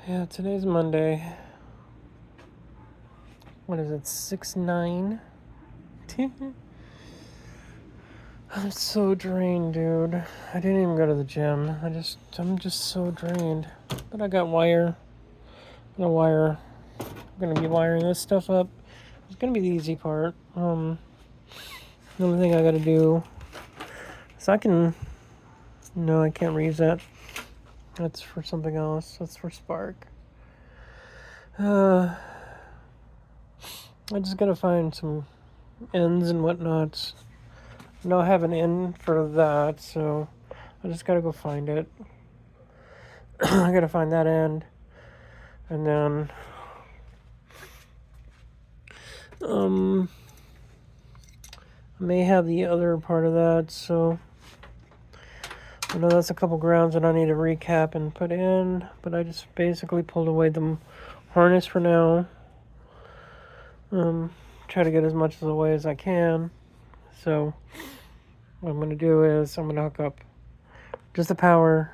Yeah, today's Monday. What is it? 6/9. I'm so drained, dude. I didn't even go to the gym. I'm just so drained. But I got wire. I'm gonna be wiring this stuff up. It's gonna be the easy part. The only thing I gotta do is no, I can't reuse that. That's for something else. That's for Spark. I just gotta find some ends and whatnots. I don't have an end for that, so I just gotta go find it. I gotta find that end, and then I may have the other part of that. So I know that's a couple grounds that I need to recap and put in, but I just basically pulled away the harness for now. Try to get as much away as I can. So what I'm gonna do is I'm gonna hook up just the power,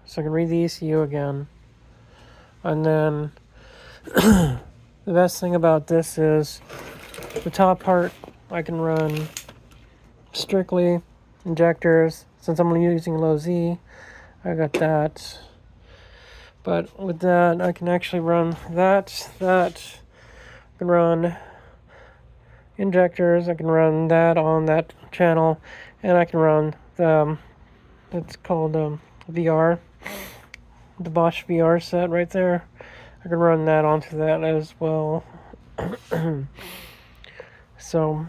so I can read the ECU again. And then the best thing about this is the top part I can run strictly injectors. Since I'm using low Z, I got that. But with that, I can actually run that. I can run injectors. I can run that on that channel, and I can run the it's called VR, the Bosch VR set right there. I can run that onto that as well. So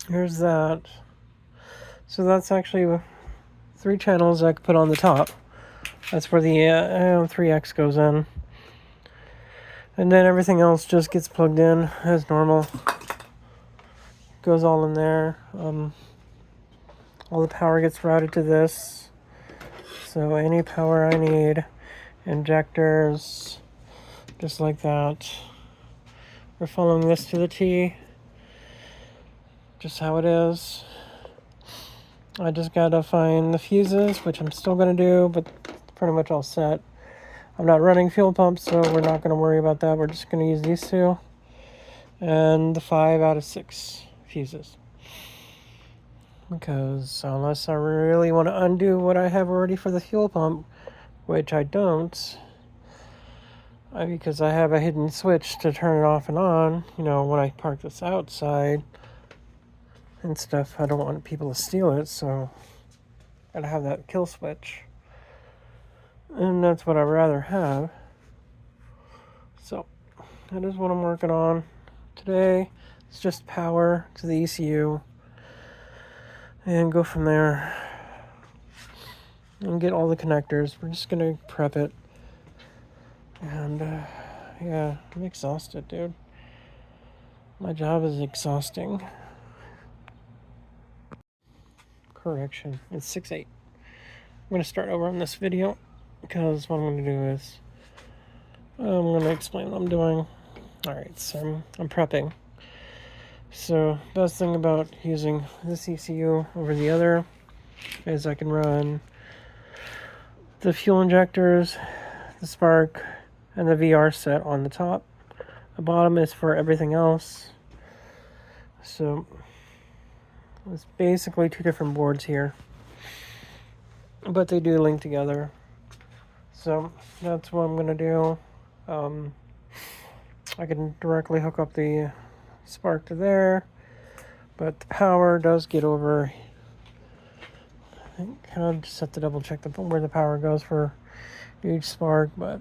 here's that. So that's actually 3 channels I could put on the top. That's where the 3X goes in. And then everything else just gets plugged in as normal. Goes all in there. All the power gets routed to this. So any power I need, injectors, just like that. We're following this to the T. Just how it is. I just gotta find the fuses, which I'm still gonna do, but pretty much all set. I'm not running fuel pumps, so we're not gonna worry about that. We're just gonna use these 2 and the 5 out of 6 fuses. Because unless I really want to undo what I have already for the fuel pump, which I don't, because I have a hidden switch to turn it off and on, when I park this outside and stuff, I don't want people to steal it, so I gotta have that kill switch. And that's what I'd rather have. So that is what I'm working on today. It's just power to the ECU and go from there and get all the connectors. We're just gonna prep it. And yeah, I'm exhausted, dude. My job is exhausting. Correction, it's 6/8. I'm gonna start over on this video because what I'm gonna do is I'm gonna explain what I'm doing. Alright, so I'm prepping. So best thing about using this ECU over the other is I can run the fuel injectors, the spark, and the VR set on the top. The bottom is for everything else. So it's basically 2 different boards here, but they do link together. So that's what I'm gonna do. I can directly hook up the spark to there, but the power does get over. I think I'll just have to double check where the power goes for each spark, but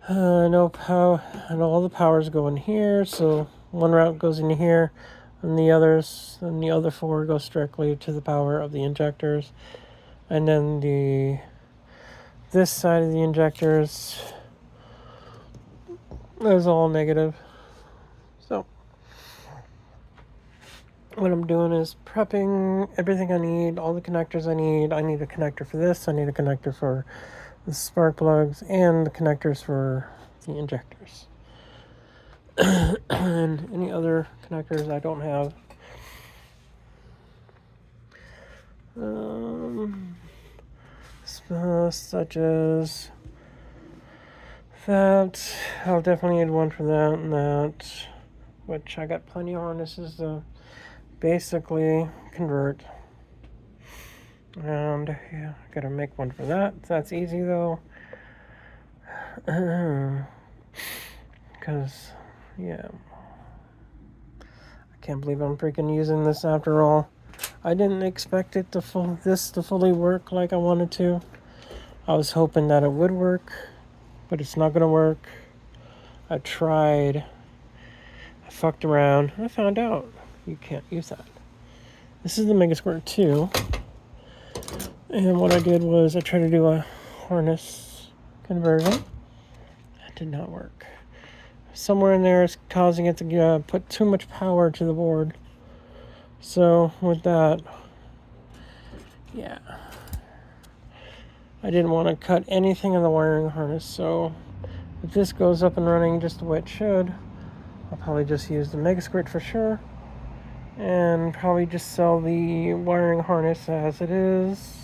I know all the powers go in here, so one route goes in here, and the other 4 go strictly to the power of the injectors, and then this side of the injectors is all negative. So what I'm doing is prepping everything I need, all the connectors I need. I need a connector for this, I need a connector for the spark plugs, and the connectors for the injectors. And any other connectors I don't have. such as that. I'll definitely need one for that and that, which I got plenty of harnesses to basically convert. And yeah, I gotta make one for that. That's easy though. Because, yeah. I can't believe I'm freaking using this after all. I didn't expect it to fully work like I wanted to. I was hoping that it would work, but it's not gonna work. I tried. I fucked around. I found out you can't use that. This is the megasquirt 2. And what I did was I tried to do a harness conversion. That did not work. Somewhere in there is causing it to put too much power to the board. So with that, yeah, I didn't want to cut anything in the wiring harness. So if this goes up and running just the way it should, I'll probably just use the megasquirt for sure, and probably just sell the wiring harness as it is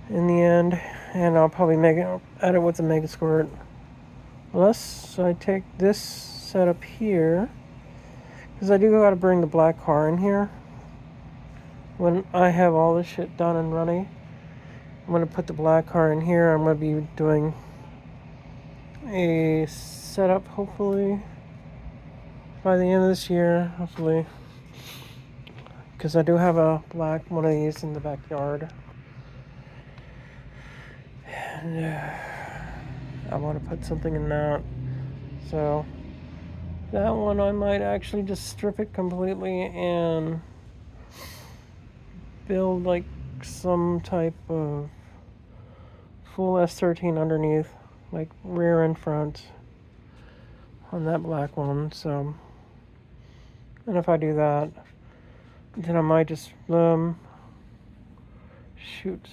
in the end, and I'll probably add it with the megasquirt. Unless I take this setup here, because I do gotta bring the black car in here. When I have all this shit done and running, I'm gonna put the black car in here. I'm gonna be doing a setup hopefully by the end of this year, hopefully, because I do have a black one of these in the backyard. And I want to put something in that. So that one I might actually just strip it completely and build like some type of full S13 underneath, like rear and front on that black one. So, and if I do that, then I might just shoot.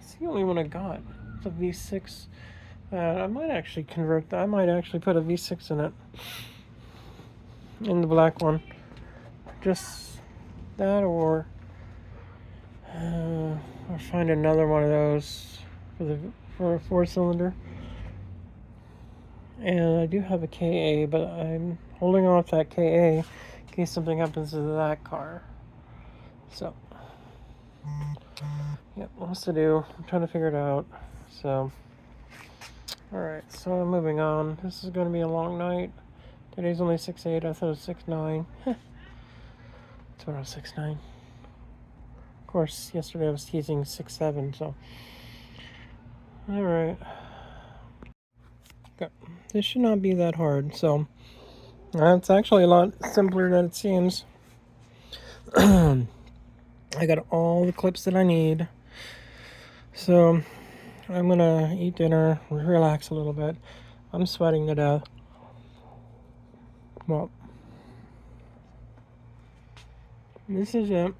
It's the only one I got. It's a V6. I might actually convert that. I might actually put a V6 in it. In the black one. Just that, or find another one of those for a 4-cylinder. And I do have a KA, but I'm holding off that KA in case something happens to that car. So, yep, what's to do? I'm trying to figure it out. So, alright, so I'm moving on. This is going to be a long night. Today's only 6/8. I thought it was 6/9. It's around 6/9. Of course, yesterday I was teasing 6/7, so. Alright. Okay. This should not be that hard, so. It's actually a lot simpler than it seems. I got all the clips that I need. So, I'm gonna eat dinner, relax a little bit. I'm sweating to death. Well, this is it.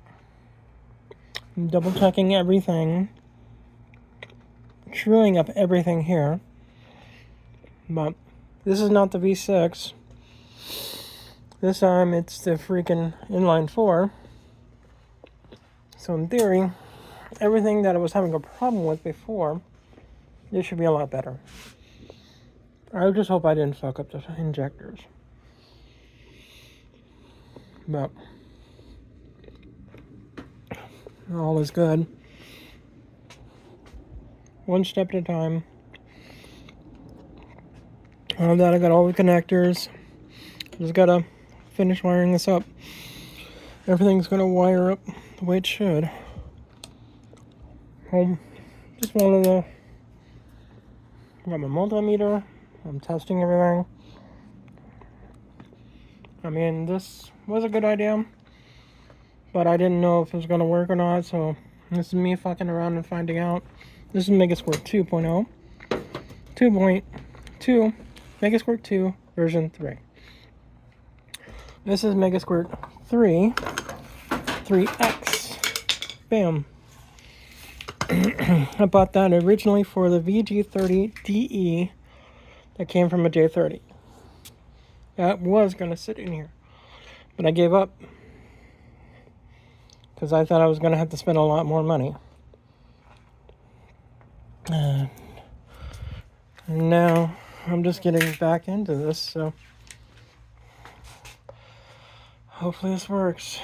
I'm double checking everything. Truing up everything here. But this is not the V6. This time it's the freaking inline 4. So in theory, everything that I was having a problem with before, this should be a lot better. I just hope I didn't fuck up the injectors. But all is good. One step at a time. Now that I got all the connectors, just gotta finish wiring this up. Everything's gonna wire up the way it should. Just wanted to got my multimeter. I'm testing everything. I mean, this was a good idea, but I didn't know if it was gonna work or not. So this is me fucking around and finding out. This is megasquirt 2.0, 2.2, megasquirt 2 version 3. This is megasquirt 3, 3X. Bam. I bought that originally for the VG30DE that came from a J30. That was going to sit in here, but I gave up because I thought I was going to have to spend a lot more money. And now I'm just getting back into this, so hopefully this works.